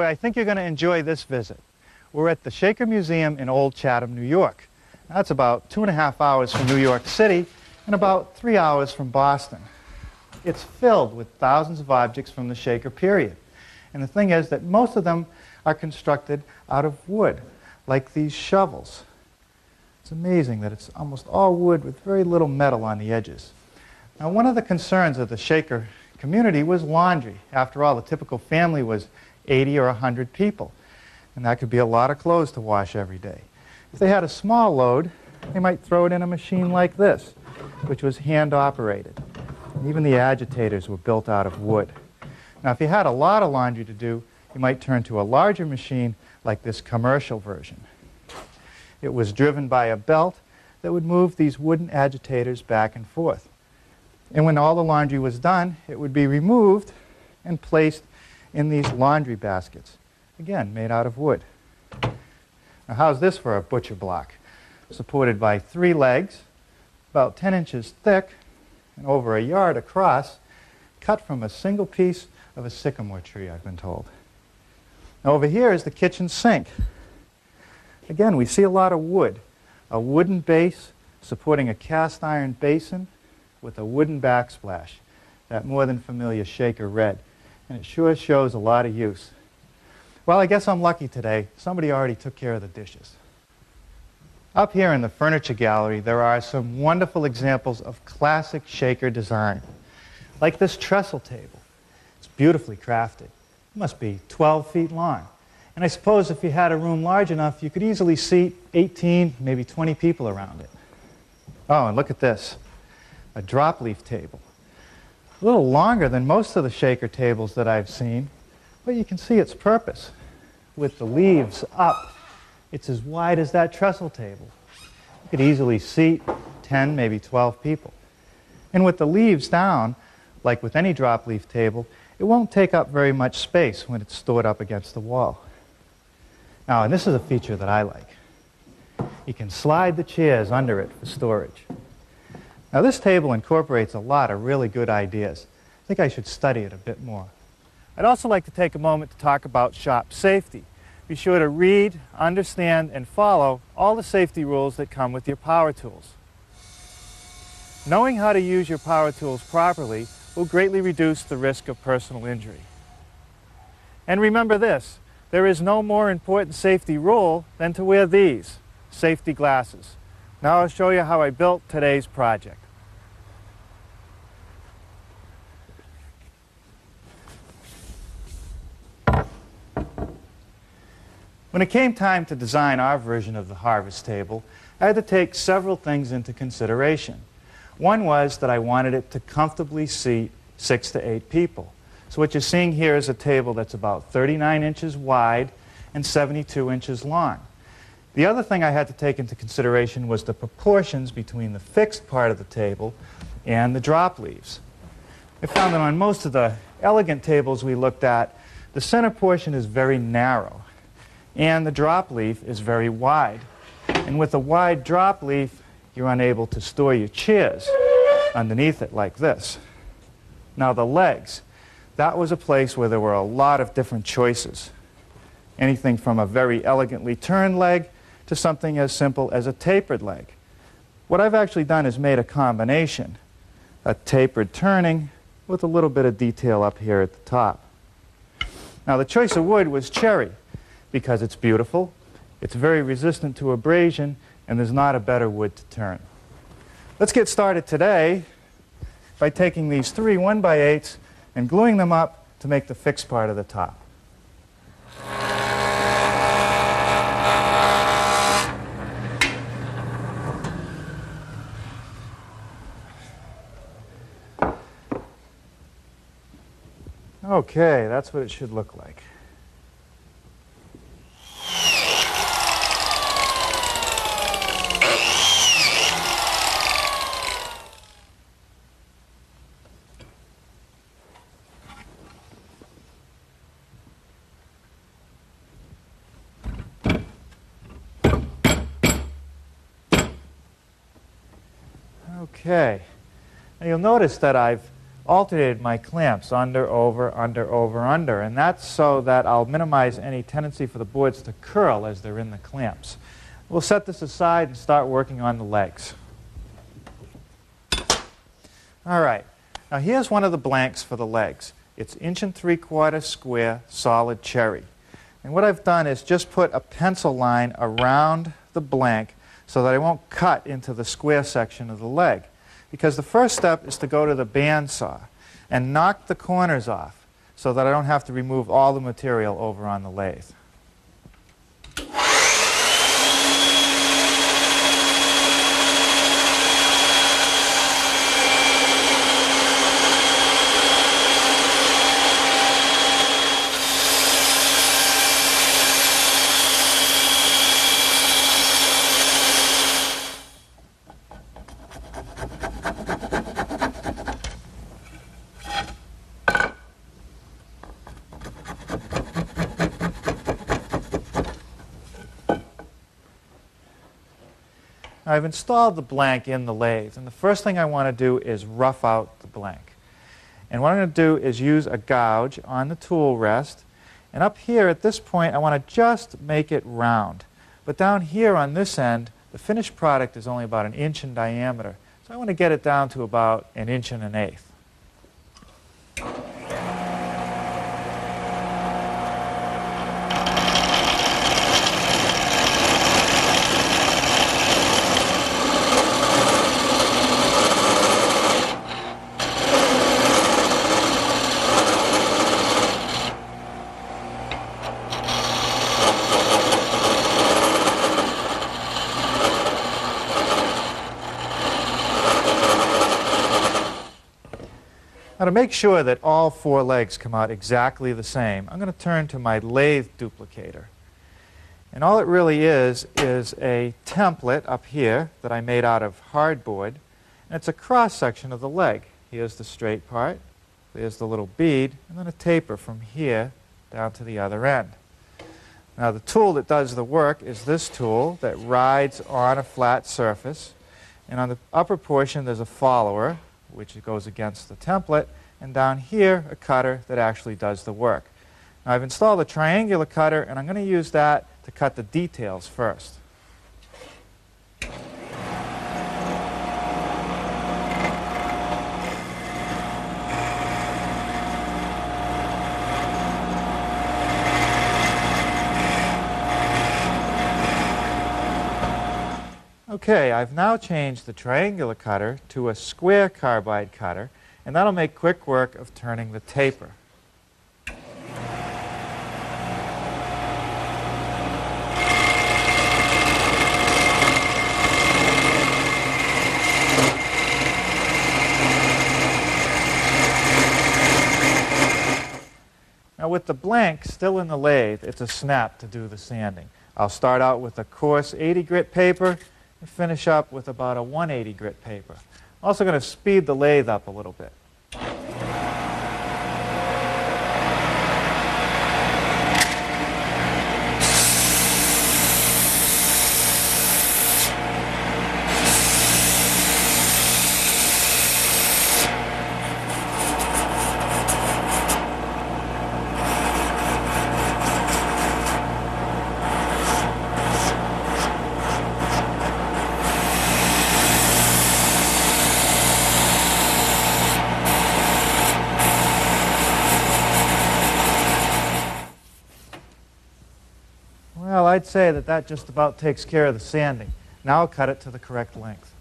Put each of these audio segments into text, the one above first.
I think you're going to enjoy this visit. We're at the Shaker Museum in Old Chatham, New York. That's about 2.5 hours from New York City and about 3 hours from Boston. It's filled with thousands of objects from the Shaker period. And the thing is that most of them are constructed out of wood, like these shovels. It's amazing that it's almost all wood with very little metal on the edges. Now, one of the concerns of the Shaker community was laundry. After all, the typical family was 80 or 100 people, and that could be a lot of clothes to wash every day. If they had a small load, they might throw it in a machine like this, which was hand-operated. And even the agitators were built out of wood. Now, if you had a lot of laundry to do, you might turn to a larger machine like this commercial version. It was driven by a belt that would move these wooden agitators back and forth. And when all the laundry was done, it would be removed and placed in these laundry baskets, again, made out of wood. Now, how's this for a butcher block? Supported by 3 legs, about 10 inches thick, and over a yard across, cut from a single piece of a sycamore tree, I've been told. Now, over here is the kitchen sink. Again, we see a lot of wood. A wooden base supporting a cast iron basin with a wooden backsplash, that more than familiar Shaker red. And it sure shows a lot of use. Well, I guess I'm lucky today. Somebody already took care of the dishes. Up here in the furniture gallery, there are some wonderful examples of classic Shaker design. Like this trestle table. It's beautifully crafted. It must be 12 feet long. And I suppose if you had a room large enough, you could easily seat 18, maybe 20 people around it. Oh, and look at this. A drop leaf table. A little longer than most of the Shaker tables that I've seen, but you can see its purpose. With the leaves up, it's as wide as that trestle table. You could easily seat 10, maybe 12 people. And with the leaves down, like with any drop leaf table, it won't take up very much space when it's stored up against the wall. Now, and this is a feature that I like. You can slide the chairs under it for storage. Now, this table incorporates a lot of really good ideas. I think I should study it a bit more. I'd also like to take a moment to talk about shop safety. Be sure to read, understand, and follow all the safety rules that come with your power tools. Knowing how to use your power tools properly will greatly reduce the risk of personal injury. And remember this, there is no more important safety rule than to wear these, safety glasses. Now I'll show you how I built today's project. When it came time to design our version of the harvest table, I had to take several things into consideration. One was that I wanted it to comfortably seat 6 to 8 people. So what you're seeing here is a table that's about 39 inches wide and 72 inches long. The other thing I had to take into consideration was the proportions between the fixed part of the table and the drop leaves. I found that on most of the elegant tables we looked at, the center portion is very narrow and the drop leaf is very wide. And with a wide drop leaf, you're unable to store your chairs underneath it like this. Now the legs, that was a place where there were a lot of different choices. Anything from a very elegantly turned leg to something as simple as a tapered leg. What I've actually done is made a combination, a tapered turning with a little bit of detail up here at the top. Now the choice of wood was cherry because it's beautiful, it's very resistant to abrasion, and there's not a better wood to turn. Let's get started today by taking these 3 1x8s and gluing them up to make the fixed part of the top. Okay, that's what it should look like. Okay. Now you'll notice that I've alternated my clamps under, over, under, over, under. And that's so that I'll minimize any tendency for the boards to curl as they're in the clamps. We'll set this aside and start working on the legs. All right. Now here's one of the blanks for the legs. It's 1 3/4 square solid cherry. And what I've done is just put a pencil line around the blank so that I won't cut into the square section of the leg. Because the first step is to go to the bandsaw and knock the corners off so that I don't have to remove all the material over on the lathe. I've installed the blank in the lathe, and the first thing I want to do is rough out the blank. And what I'm going to do is use a gouge on the tool rest, and up here at this point I want to just make it round. But down here on this end, the finished product is only about 1 inch in diameter, so I want to get it down to about 1 1/8 inches. Now to make sure that all 4 legs come out exactly the same, I'm going to turn to my lathe duplicator. And all it really is a template up here that I made out of hardboard. And it's a cross-section of the leg. Here's the straight part, there's the little bead, and then a taper from here down to the other end. Now the tool that does the work is this tool that rides on a flat surface. And on the upper portion there's a follower, which goes against the template, and down here a cutter that actually does the work. Now I've installed a triangular cutter, and I'm going to use that to cut the details first. Okay, I've now changed the triangular cutter to a square carbide cutter, and that'll make quick work of turning the taper. Now with the blank still in the lathe, it's a snap to do the sanding. I'll start out with a coarse 80 grit paper and finish up with about a 180 grit paper. I'm also going to speed the lathe up a little bit. Well, I'd say that that just about takes care of the sanding. Now I'll cut it to the correct length.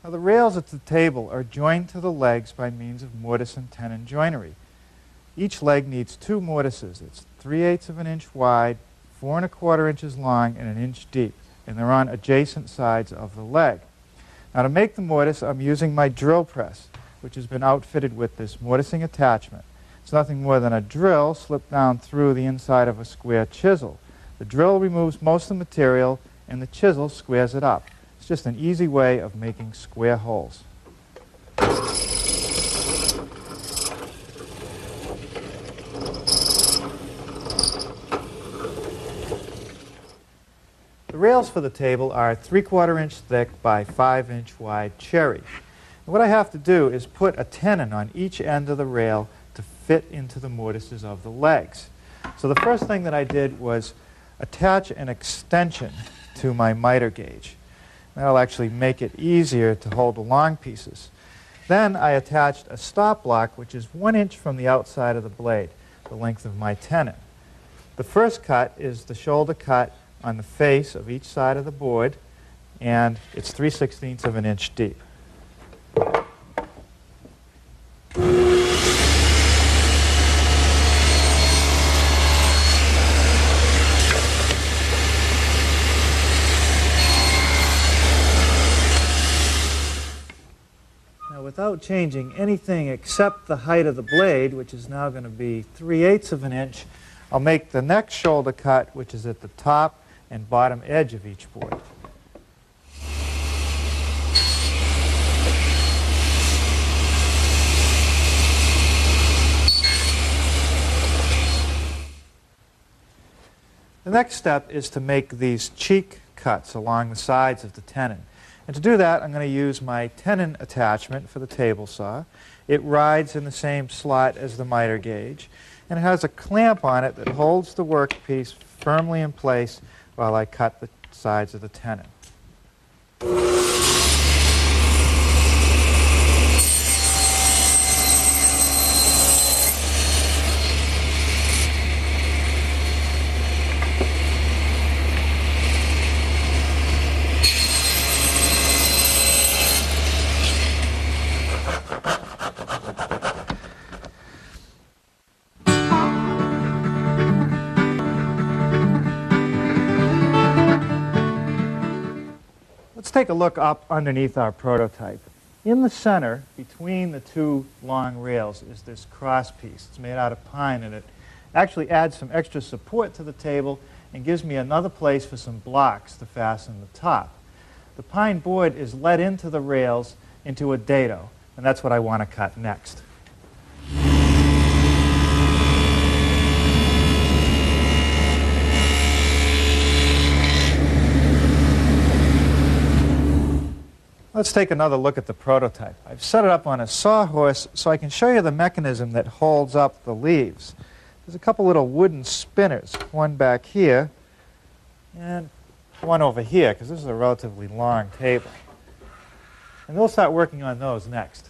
Now the rails at the table are joined to the legs by means of mortise and tenon joinery. Each leg needs 2 mortises. It's 3/8 of an inch wide, 4 1/4 inches long, and 1 inch deep. And they're on adjacent sides of the leg. Now to make the mortise, I'm using my drill press, which has been outfitted with this mortising attachment. It's nothing more than a drill slipped down through the inside of a square chisel. The drill removes most of the material, and the chisel squares it up. It's just an easy way of making square holes. rails for the table are 3/4 inch thick by 5 inch wide cherry. And what I have to do is put a tenon on each end of the rail to fit into the mortises of the legs. So the first thing that I did was attach an extension to my miter gauge. That'll actually make it easier to hold the long pieces. Then I attached a stop block, which is 1 inch from the outside of the blade, the length of my tenon. The first cut is the shoulder cut on the face of each side of the board, and it's 3/16 of an inch deep. Without changing anything except the height of the blade, which is now going to be 3/8 of an inch, I'll make the next shoulder cut, which is at the top and bottom edge of each board. The next step is to make these cheek cuts along the sides of the tenon. And to do that, I'm going to use my tenon attachment for the table saw. It rides in the same slot as the miter gauge, and it has a clamp on it that holds the workpiece firmly in place while I cut the sides of the tenon. Let's take a look up underneath our prototype. In the center, between the two long rails, is this cross piece. It's made out of pine, and it actually adds some extra support to the table and gives me another place for some blocks to fasten the top. The pine board is let into the rails into a dado, and that's what I want to cut next. Let's take another look at the prototype. I've set it up on a sawhorse so I can show you the mechanism that holds up the leaves. There's a couple little wooden spinners, one back here and one over here, because this is a relatively long table. And we'll start working on those next.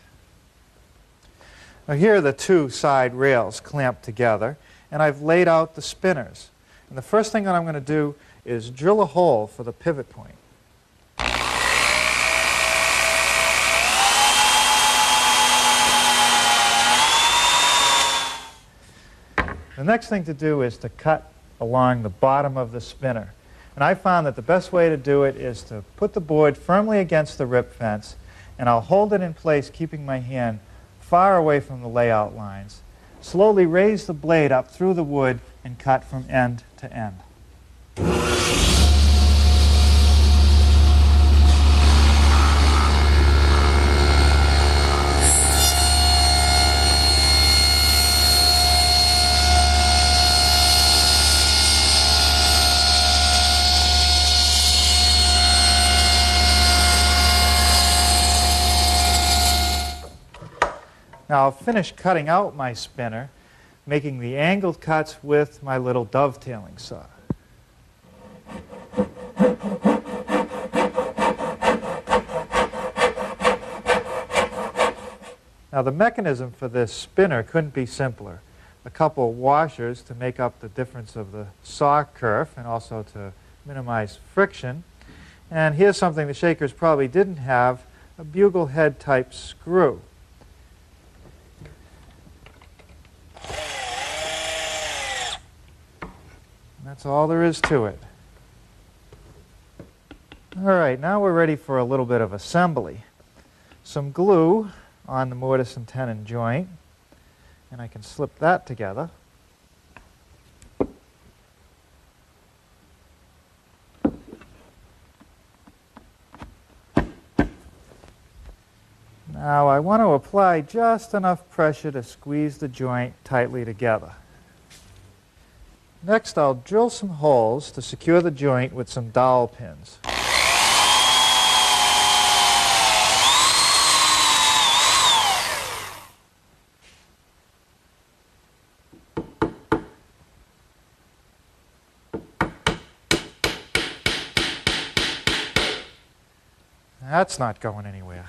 Now here are the two side rails clamped together, and I've laid out the spinners. And the first thing that I'm going to do is drill a hole for the pivot point. The next thing to do is to cut along the bottom of the spinner. And I found that the best way to do it is to put the board firmly against the rip fence, and I'll hold it in place, keeping my hand far away from the layout lines. Slowly raise the blade up through the wood and cut from end to end. Now I'll finish cutting out my spinner, making the angled cuts with my little dovetailing saw. Now the mechanism for this spinner couldn't be simpler. A couple washers to make up the difference of the saw kerf and also to minimize friction. And here's something the Shakers probably didn't have, a bugle head type screw. That's all there is to it. All right, now we're ready for a little bit of assembly. Some glue on the mortise and tenon joint, and I can slip that together. Now I want to apply just enough pressure to squeeze the joint tightly together. Next, I'll drill some holes to secure the joint with some dowel pins. That's not going anywhere.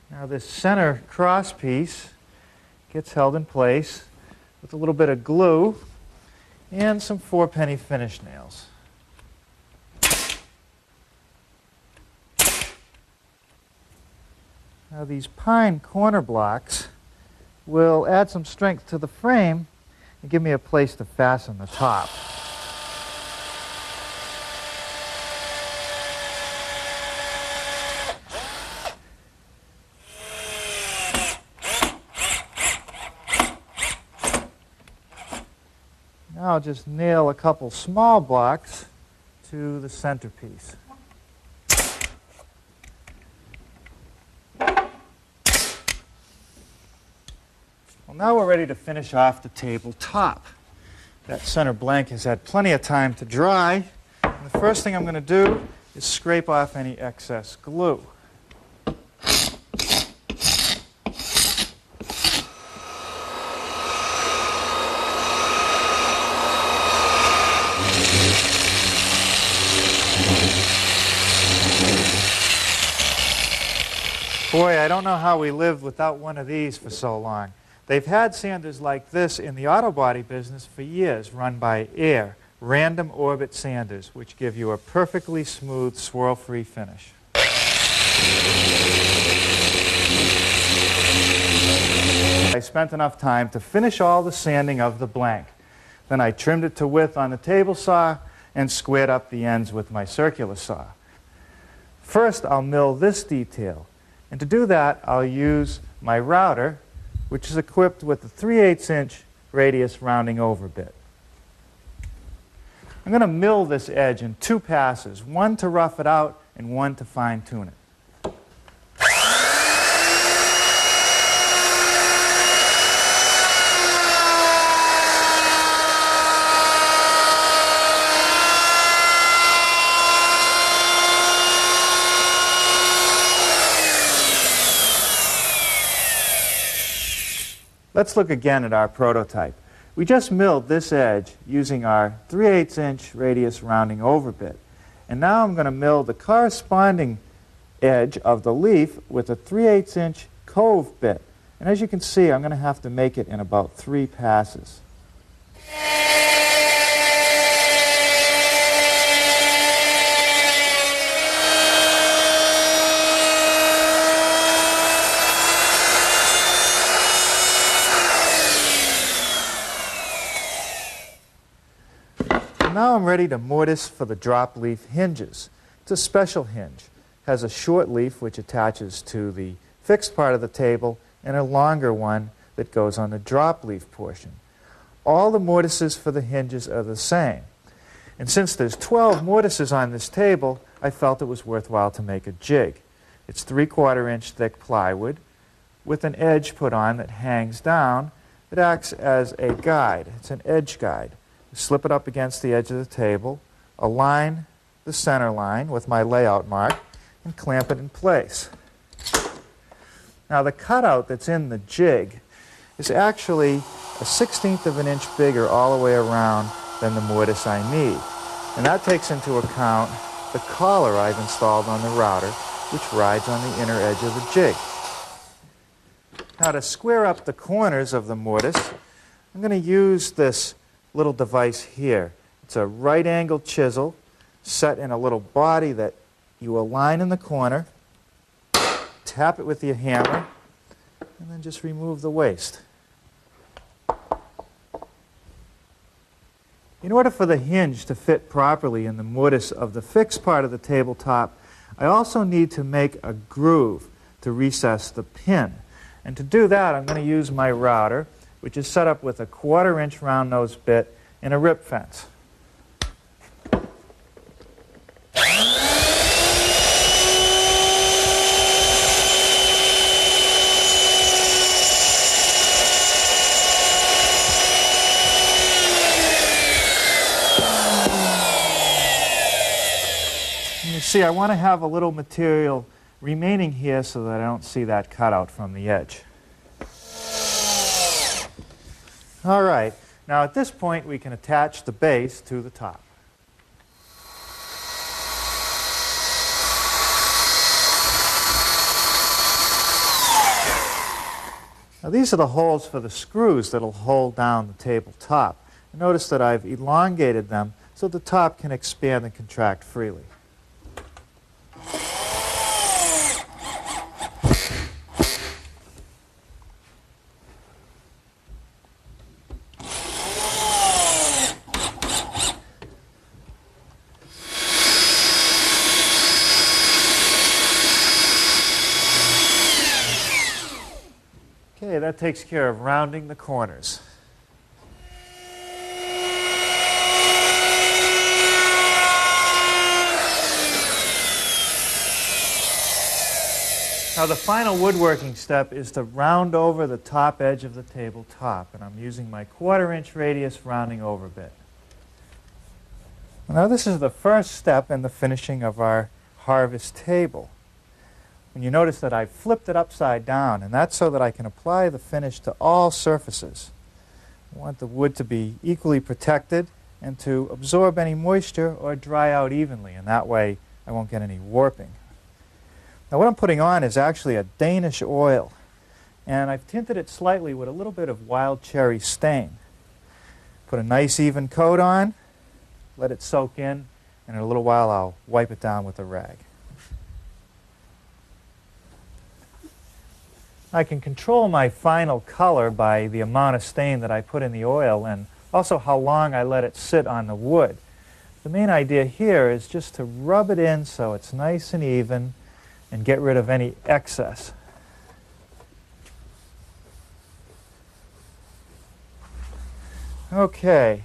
Now this center cross piece gets held in place with a little bit of glue and some 4-penny finish nails. Now these pine corner blocks will add some strength to the frame and give me a place to fasten the top. Now I'll just nail a couple small blocks to the centerpiece. Well, now we're ready to finish off the table top. That center blank has had plenty of time to dry. And the first thing I'm going to do is scrape off any excess glue. Boy, I don't know how we lived without one of these for so long. They've had sanders like this in the auto body business for years, run by Air, random orbit sanders, which give you a perfectly smooth, swirl-free finish. I spent enough time to finish all the sanding of the blank. Then I trimmed it to width on the table saw and squared up the ends with my circular saw. First, I'll mill this detail. And to do that, I'll use my router, which is equipped with a 3/8" radius rounding over bit. I'm going to mill this edge in 2 passes, one to rough it out and one to fine-tune it. Let's look again at our prototype. We just milled this edge using our 3/8" radius rounding over bit. And now I'm going to mill the corresponding edge of the leaf with a 3/8" cove bit. And as you can see, I'm going to have to make it in about 3 passes. Now I'm ready to mortise for the drop leaf hinges. It's a special hinge. It has a short leaf which attaches to the fixed part of the table and a longer one that goes on the drop leaf portion. All the mortises for the hinges are the same. And since there's 12 mortises on this table, I felt it was worthwhile to make a jig. It's 3/4" thick plywood with an edge put on that hangs down. It acts as a guide. It's an edge guide. Slip it up against the edge of the table, align the center line with my layout mark, and clamp it in place. Now the cutout that's in the jig is actually a 1/16 of an inch bigger all the way around than the mortise I need. And that takes into account the collar I've installed on the router, which rides on the inner edge of the jig. Now to square up the corners of the mortise, I'm going to use this little device here. It's a right-angled chisel set in a little body that you align in the corner, tap it with your hammer, and then just remove the waste. In order for the hinge to fit properly in the mortise of the fixed part of the tabletop, I also need to make a groove to recess the pin. And to do that, I'm going to use my router, which is set up with a 1/4-inch round nose bit and a rip fence. You see, I want to have a little material remaining here so that I don't see that cutout from the edge. All right, now at this point we can attach the base to the top. Now these are the holes for the screws that will hold down the tabletop. Notice that I've elongated them so the top can expand and contract freely. Okay, that takes care of rounding the corners. Now the final woodworking step is to round over the top edge of the tabletop, and I'm using my 1/4-inch radius rounding over bit. Now this is the first step in the finishing of our harvest table. And you notice that I flipped it upside down, and that's so that I can apply the finish to all surfaces. I want the wood to be equally protected and to absorb any moisture or dry out evenly, and that way I won't get any warping. Now what I'm putting on is actually a Danish oil, and I've tinted it slightly with a little bit of wild cherry stain. Put a nice even coat on, let it soak in, and in a little while I'll wipe it down with a rag. I can control my final color by the amount of stain that I put in the oil and also how long I let it sit on the wood. The main idea here is just to rub it in so it's nice and even and get rid of any excess. Okay,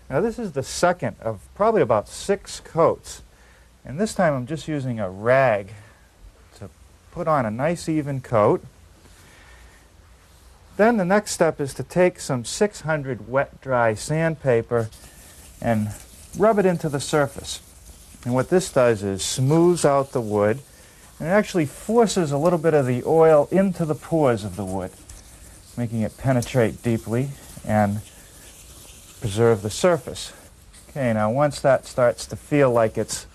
now this is the second of probably about 6 coats, and this time I'm just using a rag to put on a nice even coat. Then the next step is to take some 600 wet dry sandpaper and rub it into the surface. And what this does is smooths out the wood, and it actually forces a little bit of the oil into the pores of the wood, making it penetrate deeply and preserve the surface. Okay, now once that starts to feel like it's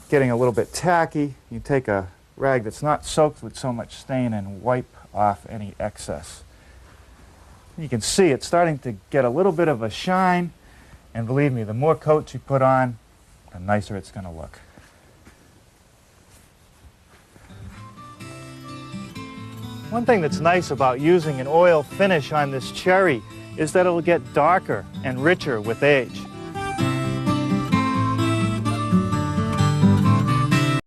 getting a little bit tacky, you take a rag that's not soaked with so much stain and wipe off any excess. You can see it's starting to get a little bit of a shine, and believe me, the more coats you put on, the nicer it's going to look. One thing that's nice about using an oil finish on this cherry is that it'll get darker and richer with age.